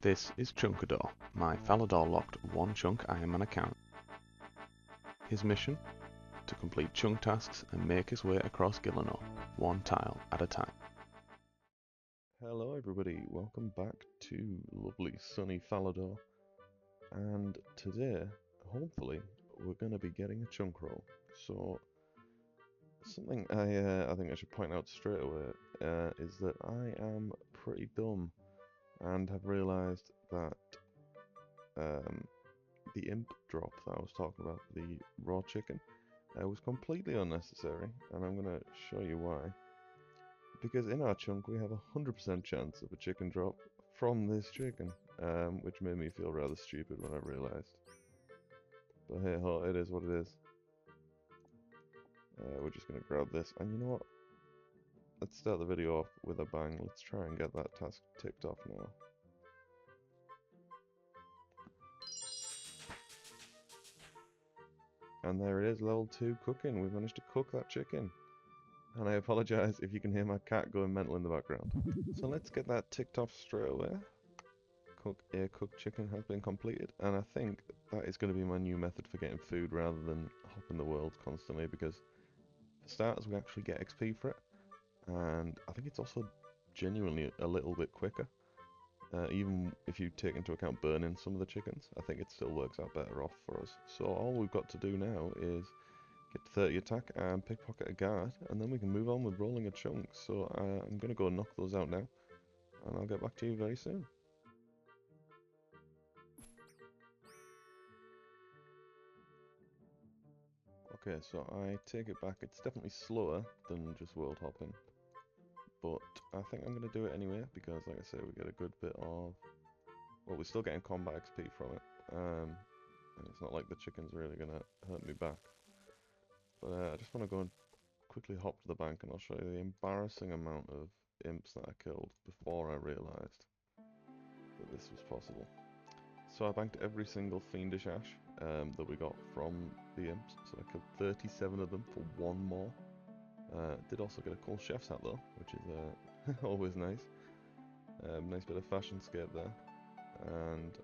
This is Chunk-A-Dor, my Falador locked one chunk Iron Man account. His mission? To complete chunk tasks and make his way across Gillinor, one tile at a time. Hello everybody, welcome back to lovely sunny Falador, and today, hopefully, we're going to be getting a chunk roll. So, something I think I should point out straight away is that I am pretty dumb and have realised that the imp drop that I was talking about, the raw chicken, was completely unnecessary, and I'm going to show you why. Because in our chunk we have a 100% chance of a chicken drop from this chicken, which made me feel rather stupid when I realised. But hey ho, it is what it is. We're just going to grab this, and you know what? Let's start the video off with a bang. Let's try and get that task ticked off now. And there it is, level 2 cooking. We've managed to cook that chicken. And I apologise if you can hear my cat going mental in the background. So let's get that ticked off straight away. Cooked chicken has been completed, and I think that is going to be my new method for getting food rather than hopping the world constantly, because for starters we actually get XP for it, and I think it's also genuinely a little bit quicker. Even if you take into account burning some of the chickens, I think it still works out better off for us. So all we've got to do now is get 30 attack and pickpocket a guard, and then we can move on with rolling a chunk. So I'm going to go knock those out now, and I'll get back to you very soon. Okay, so I take it back. It's definitely slower than just world hopping, but I think I'm going to do it anyway, because like I say, we get a good bit of, well, we're still getting combat XP from it, and it's not like the chicken's really going to hurt me back. But I just want to go and quickly hop to the bank, and I'll show you the embarrassing amount of imps that I killed before I realised that this was possible. So I banked every single fiendish ash that we got from the imps, so I killed 37 of them for one more. Did also get a cool chef's hat though, which is always nice. Nice bit of fashion scape there, and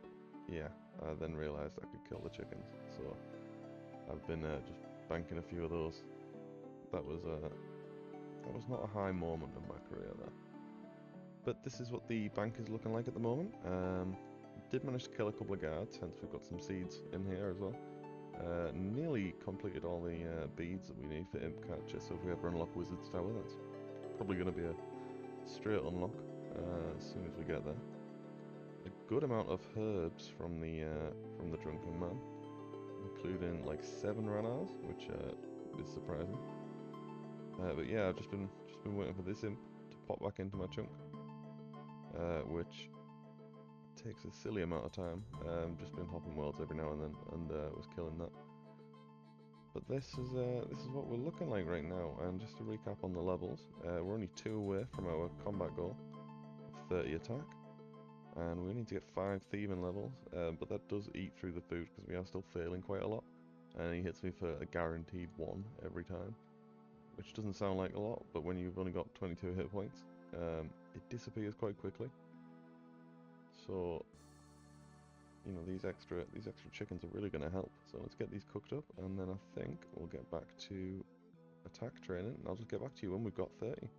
yeah, I then realised I could kill the chickens, so I've been just banking a few of those. That was not a high moment of my career there. But this is what the bank is looking like at the moment. Did manage to kill a couple of guards, hence we've got some seeds in here as well. Nearly completed all the beads that we need for imp catcher, so if we ever unlock Wizard's Tower, that's probably going to be a straight unlock as soon as we get there. A good amount of herbs from the Drunken Man, including like 7 ranars, which is surprising. But yeah, I've just been waiting for this imp to pop back into my chunk, which takes a silly amount of time. Just been hopping worlds every now and then, and was killing that. But this is what we're looking like right now. And just to recap on the levels, we're only 2 away from our combat goal of 30 attack, and we need to get 5 thieving levels. But that does eat through the food, because we are still failing quite a lot, and he hits me for a guaranteed 1 every time, which doesn't sound like a lot, but when you've only got 22 hit points, it disappears quite quickly. So, you know, these extra chickens are really going to help. So let's get these cooked up, and then I think we'll get back to attack training, and I'll just get back to you when we've got 30.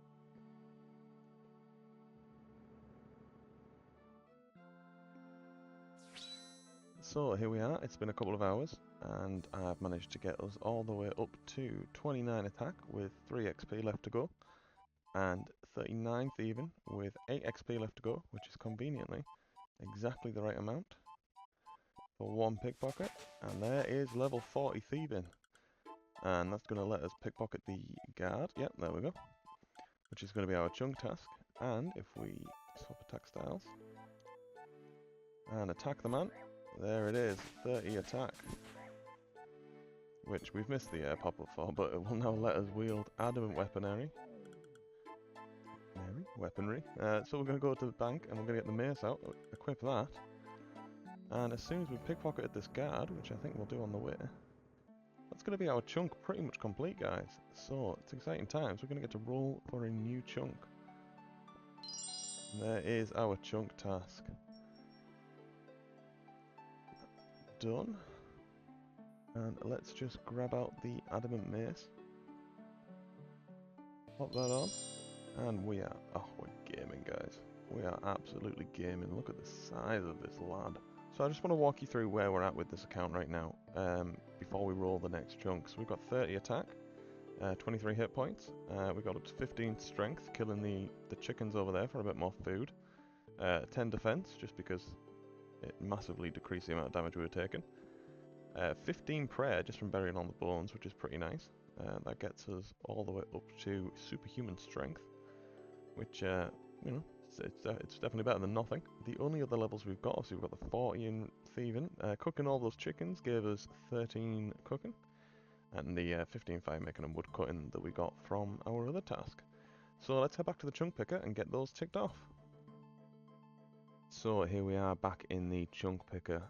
So here we are, it's been a couple of hours, and I've managed to get us all the way up to 29 attack with 3 XP left to go, and 39 thieving with 8 XP left to go, which is conveniently exactly the right amount for 1 pickpocket. And there is level 40 thieving, and that's going to let us pickpocket the guard. Yep, there we go, which is going to be our chunk task. And if we swap attack styles and attack the man, there it is, 30 attack, which we've missed the pop-up for, but it will now let us wield adamant weaponry. So we're going to go to the bank, and we're going to get the mace out, equip that, and as soon as we've pickpocketed this guard, which I think we'll do on the way, that's going to be our chunk pretty much complete, guys. So it's exciting times. We're going to get to roll for a new chunk. There is our chunk task. done. And let's just grab out the adamant mace. Pop that on. And we are... Oh, we're gaming, guys. We are absolutely gaming. Look at the size of this lad. So I just want to walk you through where we're at with this account right now. Before we roll the next chunks. We've got 30 attack. 23 hit points. We've got up to 15 strength, killing the chickens over there for a bit more food. 10 defense, just because it massively decreased the amount of damage we were taking. 15 prayer, just from burying on the bones, which is pretty nice. That gets us all the way up to superhuman strength, which, you know, it's definitely better than nothing. The only other levels we've got, obviously we've got the 40 in thieving. Cooking all those chickens gave us 13 cooking. And the 15 fire making and wood cutting that we got from our other task. So let's head back to the chunk picker and get those ticked off. So here we are back in the chunk picker,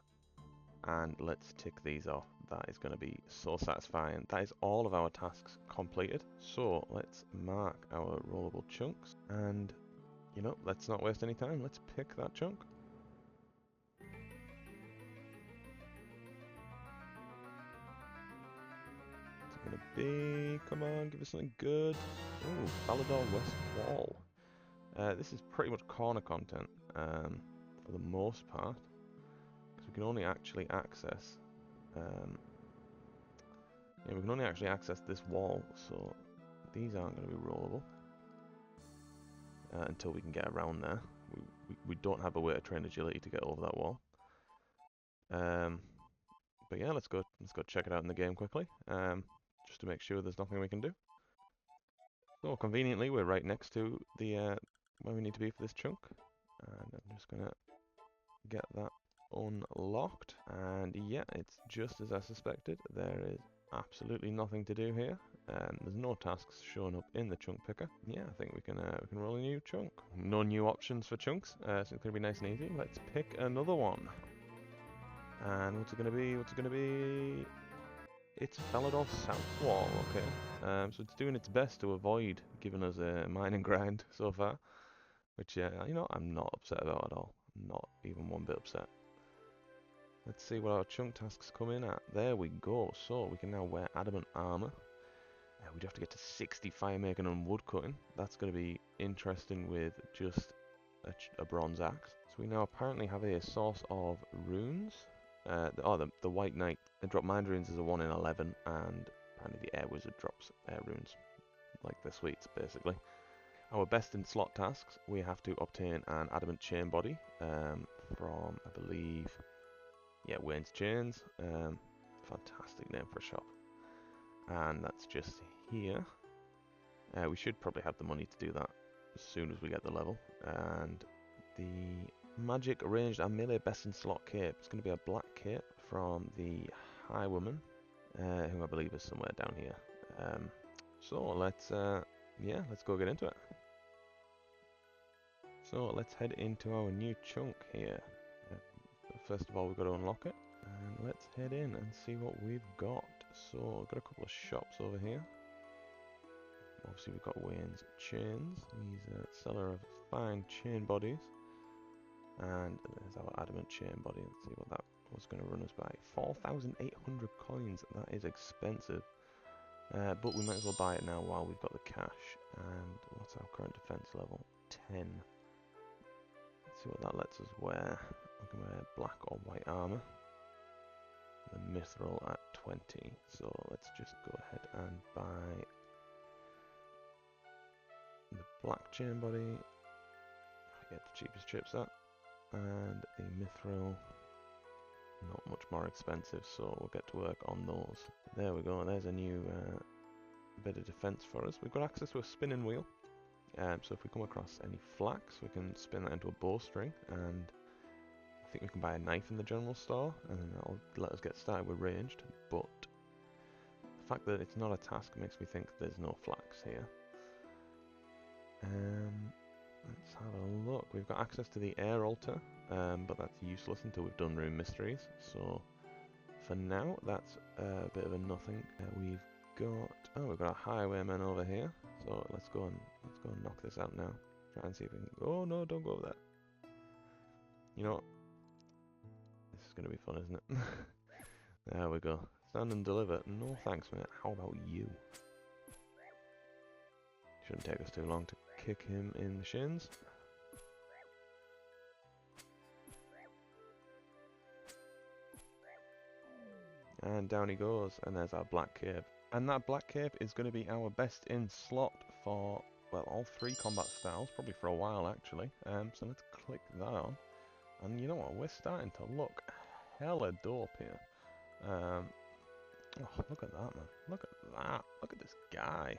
and let's tick these off. That is going to be so satisfying. That is all of our tasks completed. So let's mark our rollable chunks, and you know, let's not waste any time. Let's pick that chunk. Gonna be, come on, give us something good. Ooh, Falador West Wall. This is pretty much corner content, for the most part, because we can only actually access, yeah, we can only actually access this wall, so these aren't going to be rollable until we can get around there. We don't have a way to train agility to get over that wall. But yeah, let's go check it out in the game quickly. Just to make sure there's nothing we can do. So conveniently, we're right next to the where we need to be for this chunk, and I'm just gonna get that unlocked. And yeah, it's just as I suspected. There is absolutely nothing to do here. There's no tasks showing up in the chunk picker. Yeah, I think we can roll a new chunk. No new options for chunks, so it's gonna be nice and easy. Let's pick another one. And what's it gonna be? What's it gonna be? It's Falador South Wall, okay. So it's doing its best to avoid giving us a mining grind so far, which, you know, I'm not upset about at all. Not even one bit upset. Let's see what our chunk tasks come in at. There we go. So we can now wear adamant armor. We'd have to get to 60 fire making and wood cutting. That's going to be interesting with just a bronze axe. So we now apparently have a source of runes. The White Knight, they drop mind runes as a 1 in 11, and apparently the Air Wizard drops air runes, like the sweets, basically. Our best in slot tasks, we have to obtain an adamant chain body from, I believe, yeah, Wayne's Chains. Fantastic name for a shop. And that's just here. We should probably have the money to do that as soon as we get the level. And the magic ranged and melee best in slot cape. It's going to be a black cape from the High Woman, who I believe is somewhere down here. So let's go get into it. So let's head into our new chunk here. First of all, we've got to unlock it, and let's head in and see what we've got. So we've got a couple of shops over here. Obviously, we've got Wayne's Chains. He's a seller of fine chain bodies. And there's our adamant chain body. Let's see what that was going to run us by. 4,800 coins. That is expensive. But we might as well buy it now while we've got the cash. And what's our current defense level? 10. Let's see what that lets us wear. We can wear black or white armor. The mithril at 20. So let's just go ahead and buy the black chain body. I get the cheapest chips at. And the mithril, not much more expensive, so we'll get to work on those. There we go, there's a new bit of defense for us. We've got access to a spinning wheel, so if we come across any flax, we can spin that into a bowstring, and I think we can buy a knife in the general store, and then that'll let us get started with ranged, but the fact that it's not a task makes me think there's no flax here. Let's have a look. We've got access to the air altar, but that's useless until we've done Rune Mysteries. So for now, that's a bit of a nothing. We've got a highwayman over here. So let's go and knock this out now. Try and see if we can. Oh no! Don't go over there. You know what? This is going to be fun, isn't it? There we go. Stand and deliver. No thanks, mate. How about you? Shouldn't take us too long to kick him in the shins. And down he goes, and there's our black cape. And that black cape is going to be our best in slot for, well, all three combat styles, probably for a while actually. So let's click that on. And you know what, we're starting to look hella dope here. Oh, look at that, man. Look at that. Look at this guy.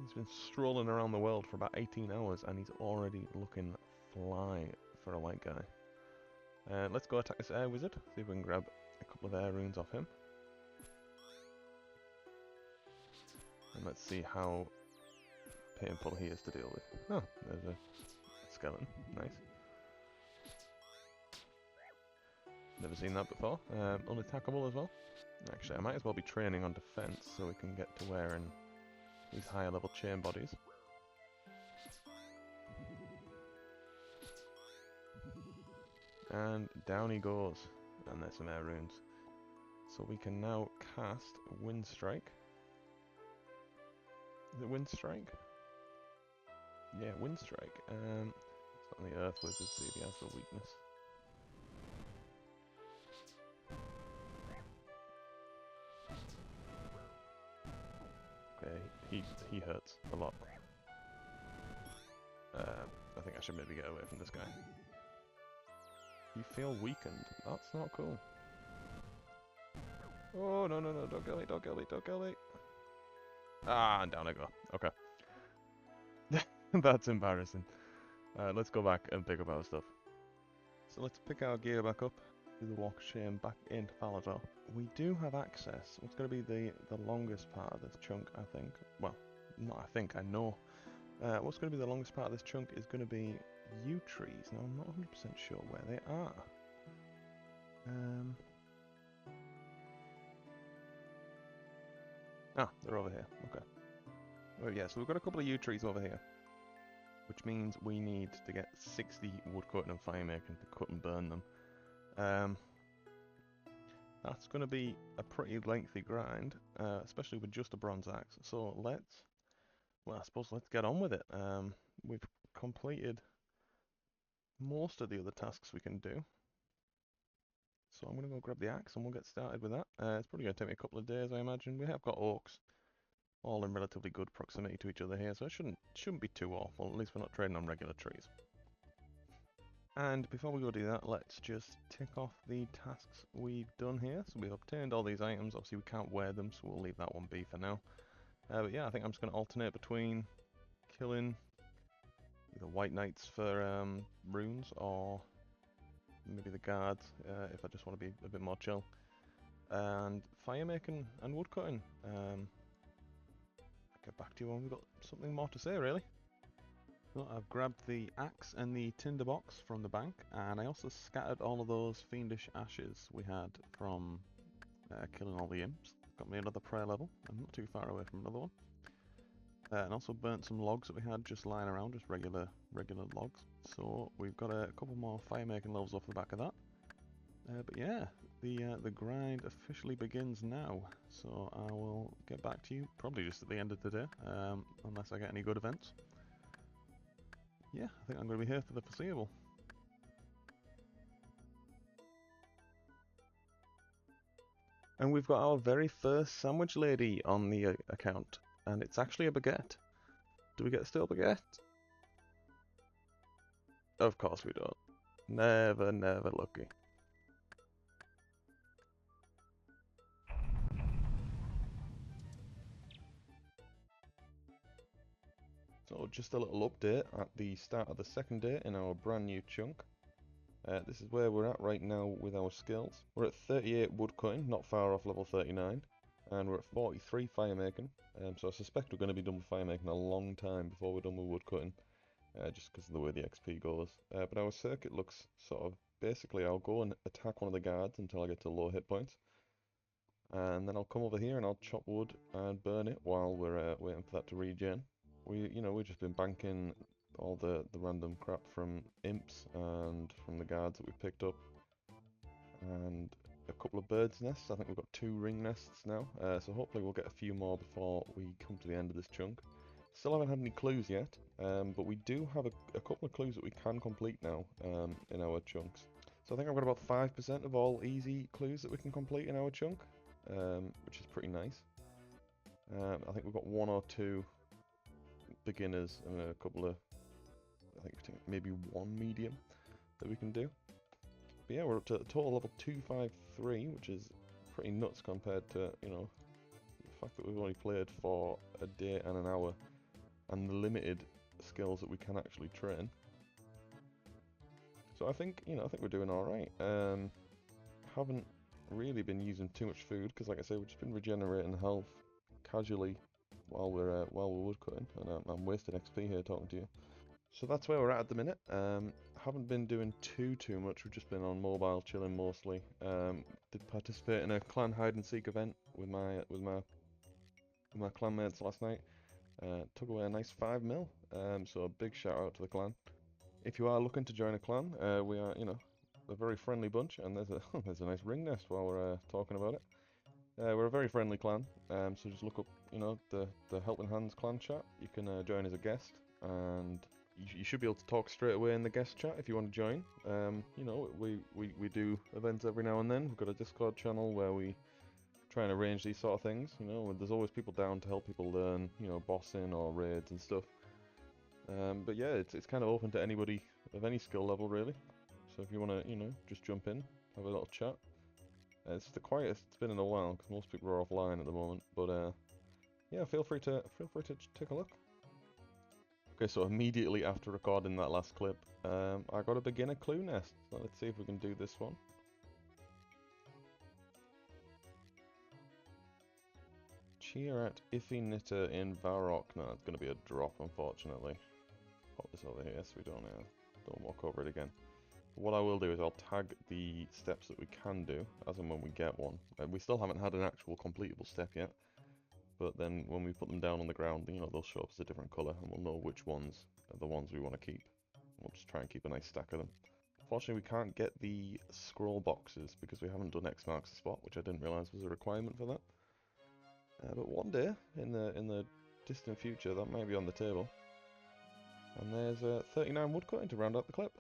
He's been strolling around the world for about 18 hours and he's already looking fly for a white guy. Let's go attack this air wizard, see if we can grab a couple of air runes off him. And let's see how painful he is to deal with. Oh, there's a skeleton. Nice. Never seen that before. Unattackable as well. Actually, I might as well be training on defense so we can get to wearing these higher level chain bodies. And down he goes. And there's some air runes. So we can now cast Wind Strike. Is it Wind Strike? Yeah, Wind Strike. It's on the Earth Wizard, see if he has the weakness. Okay, he hurts a lot. I think I should maybe get away from this guy. You feel weakened. That's not cool. Oh, no, no, no, don't kill me, don't kill me, don't kill me. Ah, and down I go. Okay. That's embarrassing. Let's go back and pick up our stuff. So let's pick our gear back up. Do the walk of shame back into Falador. We do have access. What's going to be the longest part of this chunk, I think. Well, not I think, I know. What's going to be the longest part of this chunk is going to be yew trees. Now, I'm not 100% sure where they are. Ah, they're over here. Okay. Oh yeah, so we've got a couple of yew trees over here. Which means we need to get 60 woodcutting and firemaking to cut and burn them. That's going to be a pretty lengthy grind, especially with just a bronze axe. So well, I suppose let's get on with it. We've completed most of the other tasks we can do. So I'm going to go grab the axe and we'll get started with that. It's probably going to take me a couple of days, I imagine. We have got oaks all in relatively good proximity to each other here, so it shouldn't be too awful. At least we're not trading on regular trees. And before we go do that, let's just tick off the tasks we've done here. So we've obtained all these items. Obviously we can't wear them, so we'll leave that one be for now. But yeah, I think I'm just going to alternate between killing either white knights for runes or maybe the guards if I just want to be a bit more chill. And firemaking and woodcutting. I'll get back to you when we've got something more to say, really. So I've grabbed the axe and the tinderbox from the bank, and I also scattered all of those fiendish ashes we had from killing all the imps. Got me another prayer level. I'm not too far away from another one. And also burnt some logs that we had just lying around, just regular logs. So we've got a couple more firemaking levels off the back of that. But yeah, the grind officially begins now. So I will get back to you probably just at the end of the day, unless I get any good events. Yeah, I think I'm going to be here for the foreseeable. And we've got our very first sandwich lady on the account, and it's actually a baguette. Do we get a stale baguette? Of course we don't. Never, never lucky. So just a little update at the start of the second day in our brand new chunk. This is where we're at right now with our skills. We're at 38 woodcutting, not far off level 39, and we're at 43 firemaking. So I suspect we're going to be done with firemaking a long time before we're done with woodcutting, just because of the way the XP goes. But our circuit looks sort of, basically I'll go and attack one of the guards until I get to low hit points. And then I'll come over here and I'll chop wood and burn it while we're waiting for that to regen. We've just been banking all the random crap from imps and from the guards that we picked up. And a couple of birds' nests. I think we've got 2 ring nests now, so hopefully we'll get a few more before we come to the end of this chunk. Still haven't had any clues yet, but we do have a couple of clues that we can complete now in our chunks. So I think I've got about 5% of all easy clues that we can complete in our chunk, which is pretty nice. I think we've got 1 or 2 beginners and a couple of, I think maybe 1 medium that we can do. But yeah, we're up to total level 253, which is pretty nuts compared to, you know, the fact that we've only played for a day and an hour and the limited skills that we can actually train. So I think, you know, I think we're doing alright. Haven't really been using too much food because, like I say, we've just been regenerating health casually while we're woodcutting, and I'm wasting XP here talking to you. So that's where we're at the minute. Haven't been doing too much. We've just been on mobile, chilling mostly. Did participate in a clan hide and seek event with my clanmates last night. Took away a nice 5 mil. So a big shout out to the clan. If you are looking to join a clan, we are, you know, a very friendly bunch, and there's a there's a nice ring nest while we're talking about it. We're a very friendly clan, so just look up, you know, the Helping Hands clan chat. You can join as a guest, and you should be able to talk straight away in the guest chat if you want to join. You know, we do events every now and then. We've got a Discord channel where we try and arrange these sort of things. You know, there's always people down to help people learn, you know, bossing or raids and stuff. But yeah, it's kind of open to anybody of any skill level really. So if you want to, you know, just jump in, have a little chat. It's the quietest it's been in a while because most people are offline at the moment. But yeah, feel free to take a look. Okay, so immediately after recording that last clip, I got a beginner clue nest. So let's see if we can do this one. Cheer at Iffy Knitter in Varrock. No, it's going to be a drop, unfortunately. Pop this over here so we don't walk over it again. What I will do is I'll tag the steps that we can do as and when we get one. We still haven't had an actual completable step yet, but then when we put them down on the ground, you know, they'll show up as a different colour and we'll know which ones are the ones we want to keep. We'll just try and keep a nice stack of them. Unfortunately, we can't get the scroll boxes because we haven't done X marks the spot, which I didn't realise was a requirement for that. But one day, in the distant future, that might be on the table. And there's 39 woodcutting to round out the clip.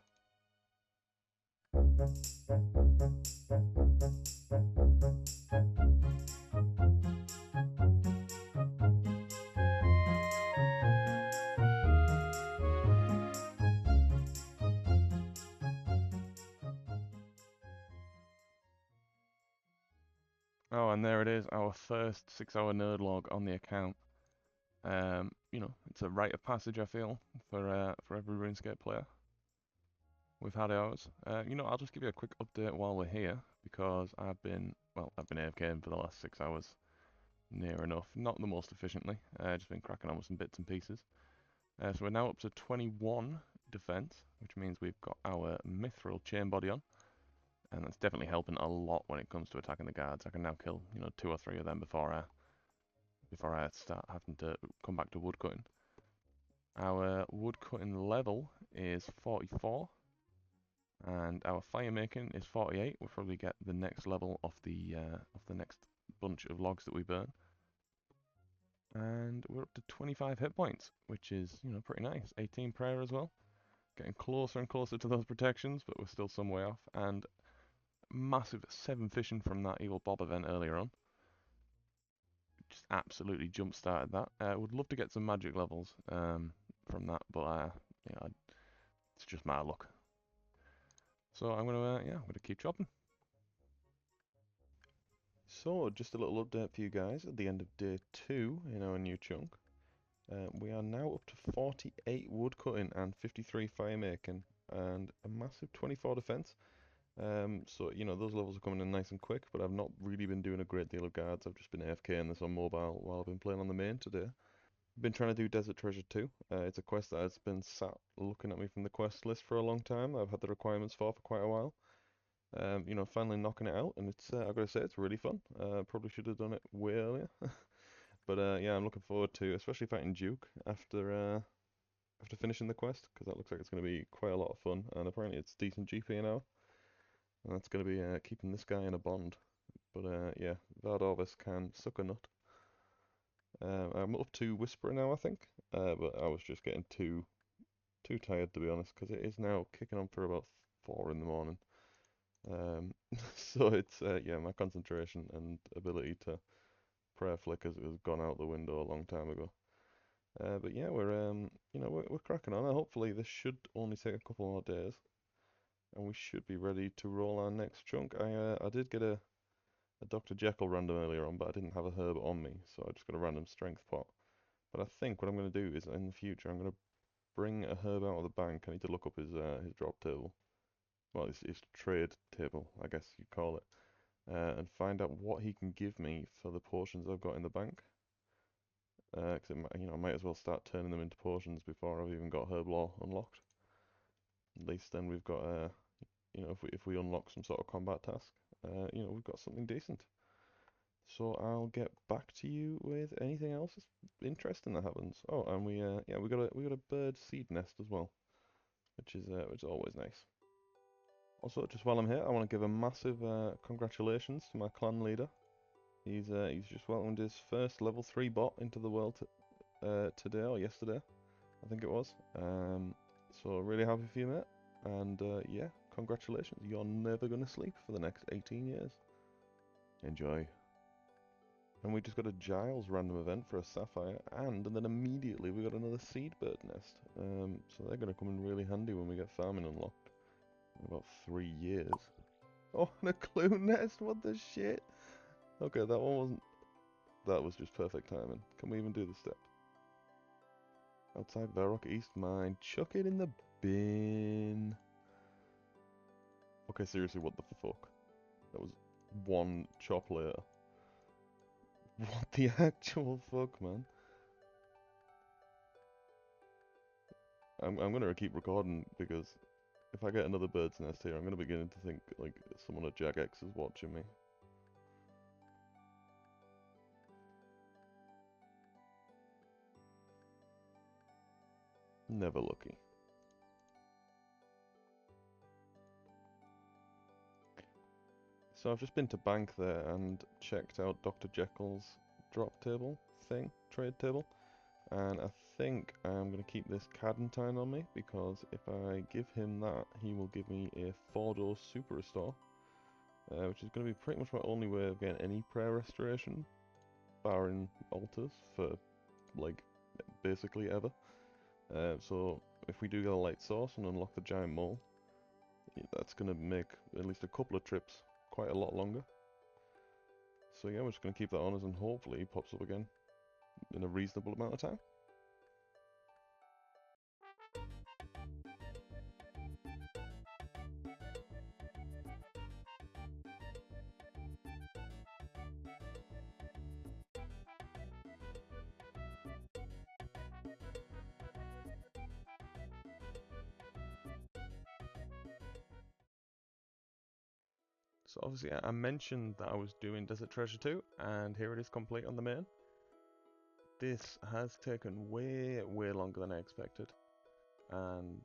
Oh, and there it is, our first 6-hour nerd log on the account. You know, it's a rite of passage, I feel, for every RuneScape player. We've had ours. You know, I'll just give you a quick update while we're here, because I've been AFKing for the last 6 hours, near enough. Not the most efficiently, just been cracking on with some bits and pieces. So we're now up to 21 defense, which means we've got our mithril chain body on. And that's definitely helping a lot when it comes to attacking the guards. I can now kill, you know, 2 or 3 of them before I start having to come back to woodcutting. Our woodcutting level is 44, and our fire making is 48. We'll probably get the next level of the next bunch of logs that we burn. And we're up to 25 hit points, which is, you know, pretty nice. 18 prayer as well. Getting closer and closer to those protections, but we're still some way off. And massive 7 fishing from that Evil Bob event earlier on. Just absolutely jump started that. Would love to get some magic levels from that, but you know, it's just my luck. So I'm gonna keep chopping. So just a little update for you guys at the end of day 2 in our new chunk. We are now up to 48 woodcutting and 53 fire making and a massive 24 defense. So, you know, those levels are coming in nice and quick, but I've not really been doing a great deal of guards. I've just been AFKing this on mobile while I've been playing on the main today. I've been trying to do Desert Treasure 2. It's a quest that has been sat looking at me from the quest list for a long time. I've had the requirements for quite a while. You know, finally knocking it out, and it's I've got to say it's really fun. Probably should have done it way earlier. But yeah, I'm looking forward to especially fighting Duke after finishing the quest, because that looks like it's going to be quite a lot of fun, and apparently it's decent GP now. And that's going to be keeping this guy in a bond. But yeah, Vardorvis can suck a nut. I'm up to Whisperer now, I think. But I was just getting too tired, to be honest, because it is now kicking on for about 4 in the morning. So it's yeah, my concentration and ability to prayer flick has gone out the window a long time ago. But yeah, we're cracking on. And hopefully this should only take a couple more days, and we should be ready to roll our next chunk. I did get a Dr. Jekyll random earlier on, but I didn't have a herb on me, so I just got a random strength pot. But I think what I'm going to do is in the future I'm going to bring a herb out of the bank. I need to look up his drop table. Well, his trade table, I guess you'd call it, and find out what he can give me for the potions I've got in the bank. Because I might as well start turning them into potions before I've even got herb law unlocked. At least then we've got if we unlock some sort of combat task, we've got something decent. So I'll get back to you with anything else interesting that happens. Oh, and we got a bird seed nest as well, which is always nice. Also, just while I'm here, I want to give a massive congratulations to my clan leader. He's just welcomed his first level 3 bot into the world today or yesterday, I think it was. So really happy for you, mate. And yeah, congratulations. You're never gonna sleep for the next 18 years. Enjoy. And we just got a Giles random event for a Sapphire, and then immediately we got another Seedbird nest. So they're gonna come in really handy when we get farming unlocked in about 3 years. Oh, and a clue nest, what the shit? Okay, that one wasn't... That was just perfect timing. Can we even do the step? Outside Varrock East Mine. Chuck it in the bin. Okay, seriously, what the fuck? That was one chop later. What the actual fuck, man? I'm gonna keep recording because if I get another bird's nest here, I'm gonna begin to think like someone at Jagex is watching me. Never lucky. So I've just been to bank there and checked out Dr. Jekyll's drop table thing, trade table. And I think I'm going to keep this Cadentine on me, because if I give him that, he will give me a 4-door Super Restore, which is going to be pretty much my only way of getting any prayer restoration, barring altars, for, like, basically ever. So if we do get a light source and unlock the giant mole, that's going to make at least a couple of trips quite a lot longer. So yeah, we're just going to keep that on us, and hopefully he pops up again in a reasonable amount of time. So obviously I mentioned that I was doing Desert Treasure 2, and here it is complete on the main. This has taken way longer than I expected, and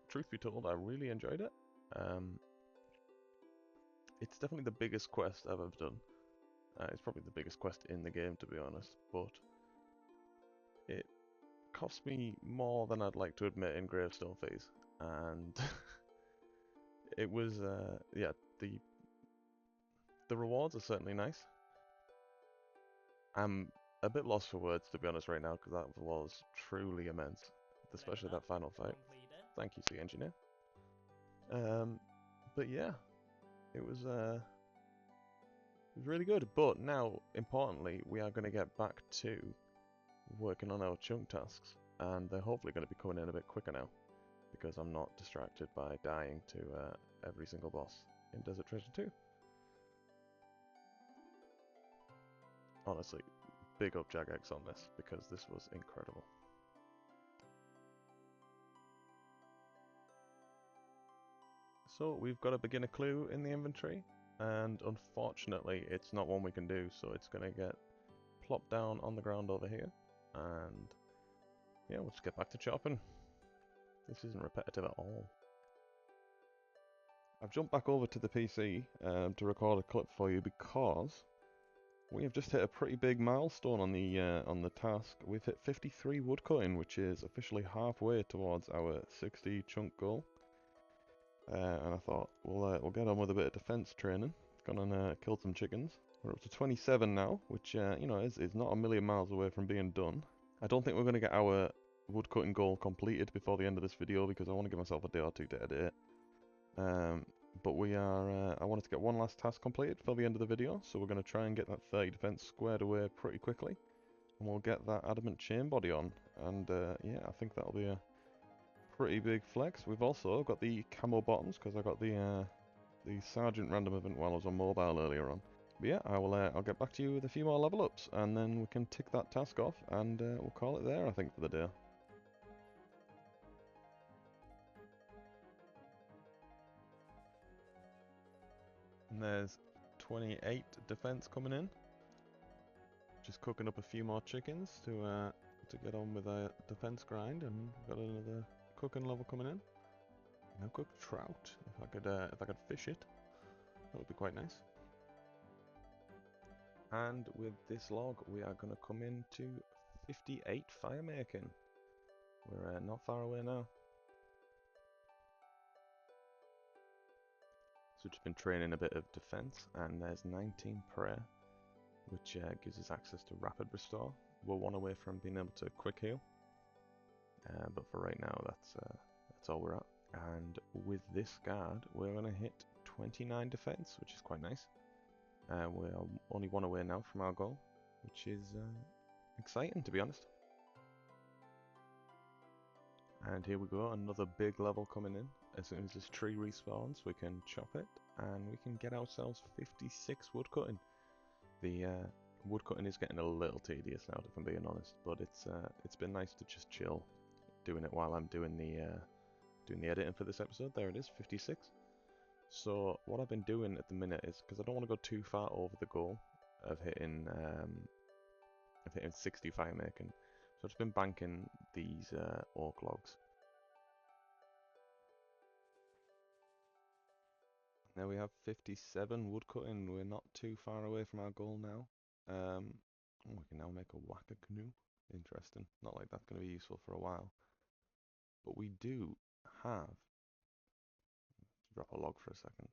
truth be told, I really enjoyed it. It's definitely the biggest quest I've ever done. It's probably the biggest quest in the game, to be honest, but it cost me more than I'd like to admit in gravestone fees, and it was, yeah, the rewards are certainly nice. I'm a bit lost for words, to be honest, right now, because that was truly immense, especially that final fight. Thank you, Sea Engineer. But yeah, it was really good. But now, importantly, we are going to get back to working on our chunk tasks, and they're hopefully going to be coming in a bit quicker now, because I'm not distracted by dying to every single boss in Desert Treasure 2. Honestly, big up Jagex on this, because this was incredible. So we've got a beginner clue in the inventory, and unfortunately it's not one we can do, so it's going to get plopped down on the ground over here, and yeah, we'll just get back to chopping. This isn't repetitive at all. I've jumped back over to the PC to record a clip for you because we have just hit a pretty big milestone on the task. We've hit 53 woodcutting, which is officially halfway towards our 60 chunk goal. And I thought we'll get on with a bit of defense training. Gone and killed some chickens. We're up to 27 now, which you know is not a million miles away from being done. I don't think we're going to get our woodcutting goal completed before the end of this video because I want to give myself a day or two to edit it. But we are. I wanted to get one last task completed for the end of the video, so we're going to try and get that 30 defense squared away pretty quickly, and we'll get that adamant chain body on. And yeah, I think that'll be a pretty big flex. We've also got the camo bottoms because I got the sergeant random event while I was on mobile earlier on. But yeah, I'll get back to you with a few more level ups, and then we can tick that task off, and we'll call it there, I think, for the day. And there's 28 defense coming in. Just cooking up a few more chickens to get on with a defense grind, and got another cooking level coming in. Now cooked trout. If I could fish it, that would be quite nice. And with this log, we are going to come into 58 fire making. We're not far away now. So just been training a bit of defense, and there's 19 prayer, which gives us access to rapid restore. We're one away from being able to quick heal, but for right now, that's all we're at. And with this guard, we're going to hit 29 defense, which is quite nice. We're only one away now from our goal, which is exciting, to be honest. And here we go, another big level coming in. As soon as this tree respawns, we can chop it, and we can get ourselves 56 woodcutting. The woodcutting is getting a little tedious now, if I'm being honest, but it's been nice to just chill, doing it while I'm doing the editing for this episode. There it is, 56. So what I've been doing at the minute is, because I don't want to go too far over the goal of hitting 60 fire making, so I've just been banking these oak logs. Now we have 57 woodcutting. We're not too far away from our goal now. We can now make a whacker canoe. Interesting. Not like that's going to be useful for a while. But we do have... Drop a log for a second.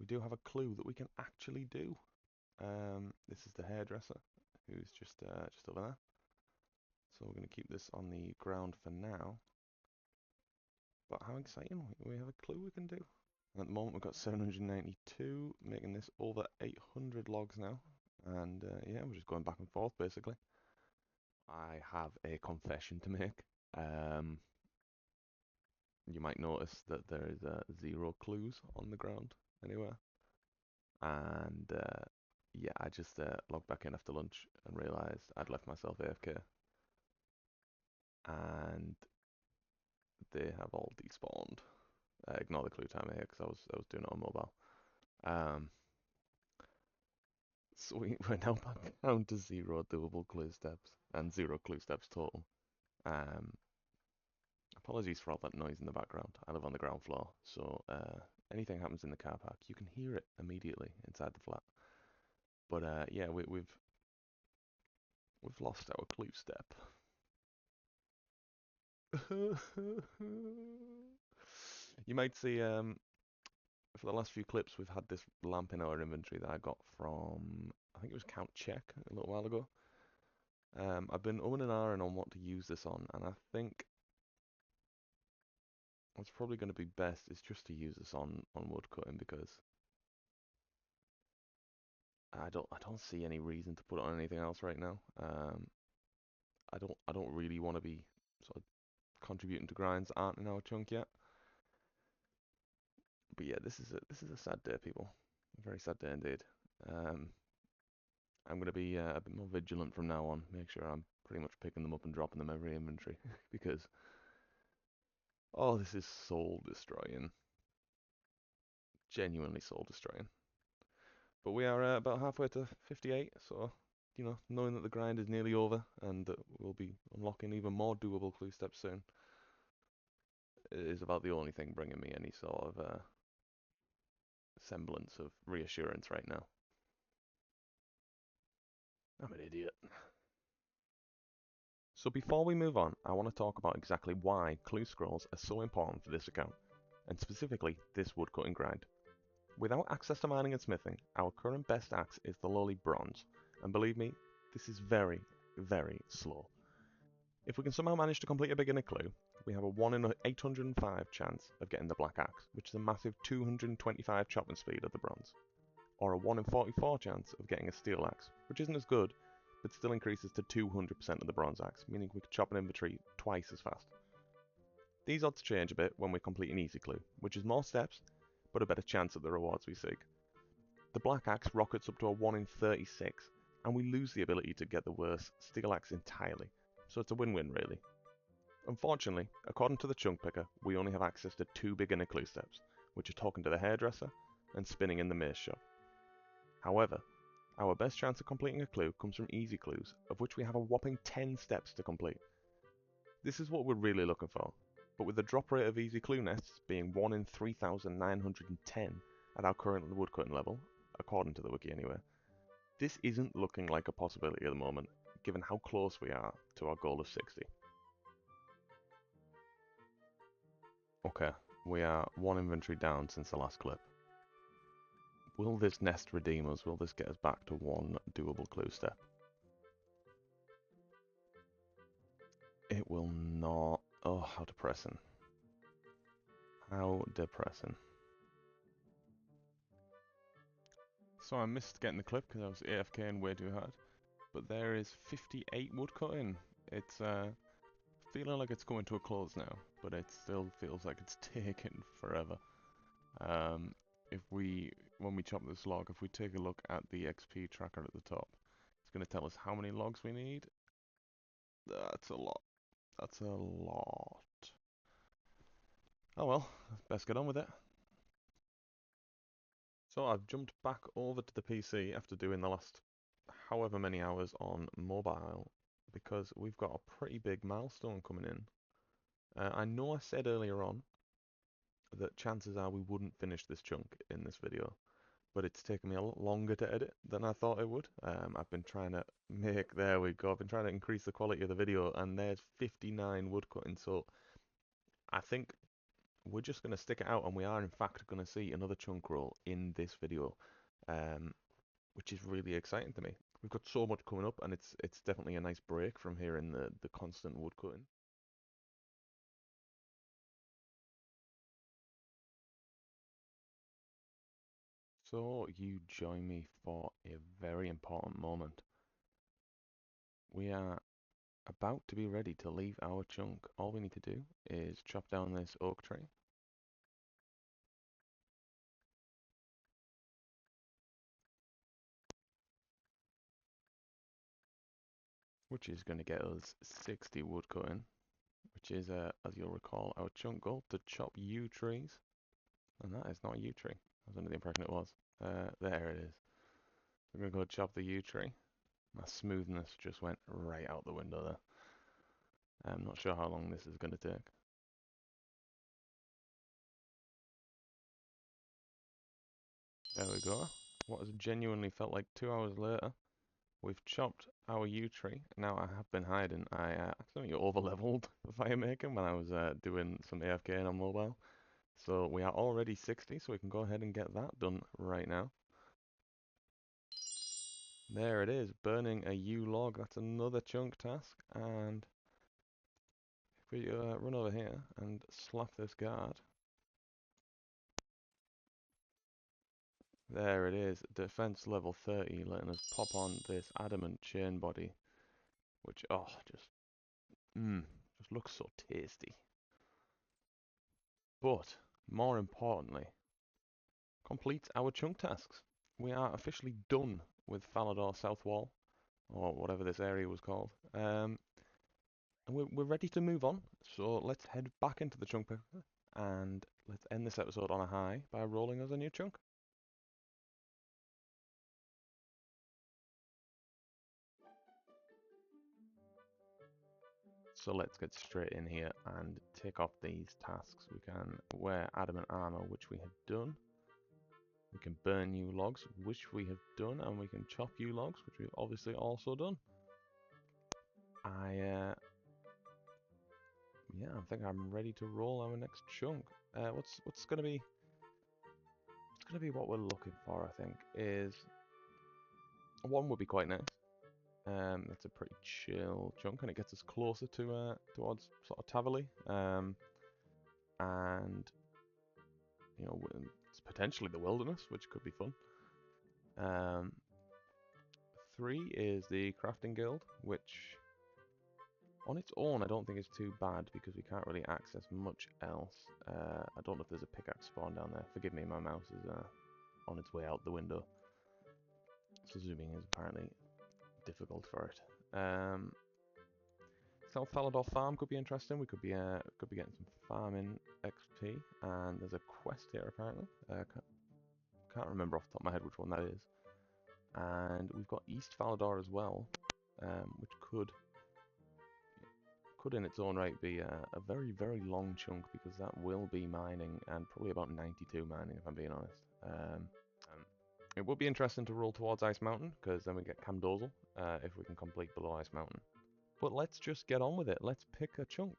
We do have a clue that we can actually do. This is the hairdresser, who's just over there. So we're going to keep this on the ground for now. But how exciting, we have a clue we can do. And at the moment we've got 792, making this over 800 logs now. And yeah, we're just going back and forth basically. I have a confession to make. You might notice that there is 0 clues on the ground anywhere. And yeah, I just logged back in after lunch and realised I'd left myself AFK. And they have all despawned. Ignore the clue timer here because I was doing it on mobile. So we're now back down to 0 doable clue steps and 0 clue steps total. Apologies for all that noise in the background. I live on the ground floor, so anything happens in the car park, you can hear it immediately inside the flat. But yeah, we've lost our clue step. You might see for the last few clips we've had this lamp in our inventory that I got from, I think it was Count Check a little while ago. I've been umming and ahhing on what to use this on, and I think what's probably going to be best is just to use this on woodcutting, because I don't see any reason to put it on anything else right now. I don't really want to be sort of contributing to grinds that aren't in our chunk yet. But yeah, this is a sad day, people. A very sad day indeed. I'm gonna be a bit more vigilant from now on. Make sure I'm pretty much picking them up and dropping them every inventory because oh, this is soul destroying. Genuinely soul destroying. But we are about halfway to 58, so you know, knowing that the grind is nearly over and that we'll be unlocking even more doable clue steps soon, is about the only thing bringing me any sort of semblance of reassurance right now. I'm an idiot. So before we move on, I want to talk about exactly why clue scrolls are so important for this account, and specifically this woodcutting grind. Without access to mining and smithing, our current best axe is the lowly bronze, and believe me, this is very, very slow. If we can somehow manage to complete a beginner clue, we have a 1 in 805 chance of getting the black axe, which is a massive 225 chopping speed of the bronze, or a 1 in 44 chance of getting a steel axe, which isn't as good, but still increases to 200% of the bronze axe, meaning we could chop an inventory twice as fast. These odds change a bit when we complete an easy clue, which is more steps, but a better chance at the rewards we seek. The black axe rockets up to a 1 in 36, and we lose the ability to get the worse steel axe entirely, so it's a win-win really. Unfortunately, according to the chunk picker, we only have access to 2 beginner clue steps, which are talking to the hairdresser and spinning in the maze shop. However, our best chance of completing a clue comes from easy clues, of which we have a whopping 10 steps to complete. This is what we're really looking for, but with the drop rate of easy clue nests being 1 in 3,910 at our current woodcutting level, according to the wiki anyway, this isn't looking like a possibility at the moment, given how close we are to our goal of 60. Okay, we are 1 inventory down since the last clip. Will this nest redeem us? Will this get us back to 1 doable clue step? It will not. Oh, how depressing. How depressing. So I missed getting the clip because I was AFKing way too hard. But there is 58 woodcutting. It's feeling like it's coming to a close now, but it still feels like it's taking forever. When we chop this log, if we take a look at the XP tracker at the top, it's going to tell us how many logs we need. That's a lot. That's a lot. Oh well, best get on with it. So I've jumped back over to the PC after doing the last however many hours on mobile because we've got a pretty big milestone coming in. I know I said earlier on that chances are we wouldn't finish this chunk in this video, but it's taken me a lot longer to edit than I thought it would. I've been trying to there we go, I've been trying to increase the quality of the video, and there's 59 woodcutting, so I think we're just going to stick it out, and we are in fact going to see another chunk roll in this video, which is really exciting to me. We've got so much coming up, and it's definitely a nice break from hearing the constant woodcutting. So you join me for a very important moment. We are about to be ready to leave our chunk. All we need to do is chop down this oak tree. Which is going to get us 60 wood cutting, which is, as you'll recall, our chunk goal to chop yew trees. And that is not a yew tree. I was under the impression it was. There it is. We're going to go chop the yew tree. My smoothness just went right out the window there. I'm not sure how long this is going to take. There we go. What has genuinely felt like 2 hours later, we've chopped our yew tree. Now I have been hiding. I accidentally over-leveled the fire making when I was doing some AFK on mobile. So we are already 60, so we can go ahead and get that done right now. There it is, burning a yew log. That's another chunk task. And if we run over here and slap this guard. There it is, defense level 30, letting us pop on this adamant chain body, which, just looks so tasty. But, more importantly, completes our chunk tasks. We are officially done with Falador South Wall, or whatever this area was called. And we're ready to move on, so let's head back into the chunk picker, and let's end this episode on a high by rolling us a new chunk. So let's get straight in here and take off these tasks. We can wear adamant armor, which we have done. We can burn you logs, which we have done, and we can chop you logs, which we've obviously also done. Yeah, I think I'm ready to roll our next chunk. What's gonna be what we're looking for, I think, is one would be quite nice. That's a pretty chill chunk, and it gets us closer to towards sort of Tavali. And you know, it's potentially the wilderness, which could be fun. 3 is the crafting guild, which on its own I don't think is too bad because we can't really access much else. I don't know if there's a pickaxe spawn down there. Forgive me, my mouse is on its way out the window. So zooming is apparently difficult for it. South Falador farm could be interesting. We could be getting some farming XP, and there's a quest here apparently. Can't remember off the top of my head which one that is. And we've got East Falador as well, which could in its own right be a very, very long chunk because that will be mining, and probably about 92 mining if I'm being honest. It would be interesting to roll towards Ice Mountain because then we get Camdozel if we can complete below Ice Mountain. But let's just get on with it. Let's pick a chunk.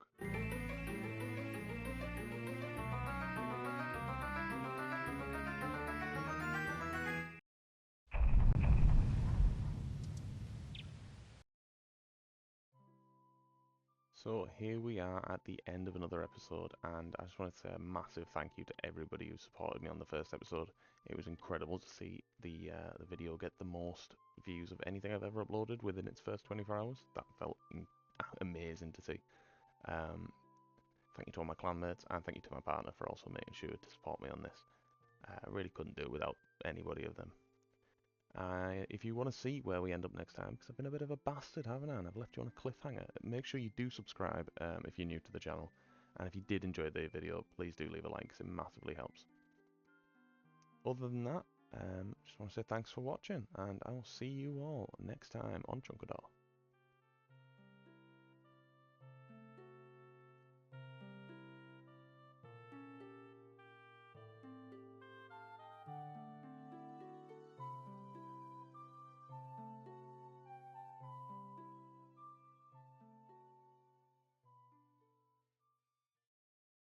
So here we are at the end of another episode, and I just want to say a massive thank you to everybody who supported me on the first episode. It was incredible to see the video get the most views of anything I've ever uploaded within its first 24 hours. That felt amazing to see. Thank you to all my clanmates, and thank you to my partner for also making sure to support me on this. I really couldn't do it without anybody of them. If you want to see where we end up next time, because I've been a bit of a bastard, haven't I? And I've left you on a cliffhanger. Make sure you do subscribe if you're new to the channel. And if you did enjoy the video, please do leave a like, because it massively helps. Other than that, just want to say thanks for watching, and I will see you all next time on Chunk-A-Dor.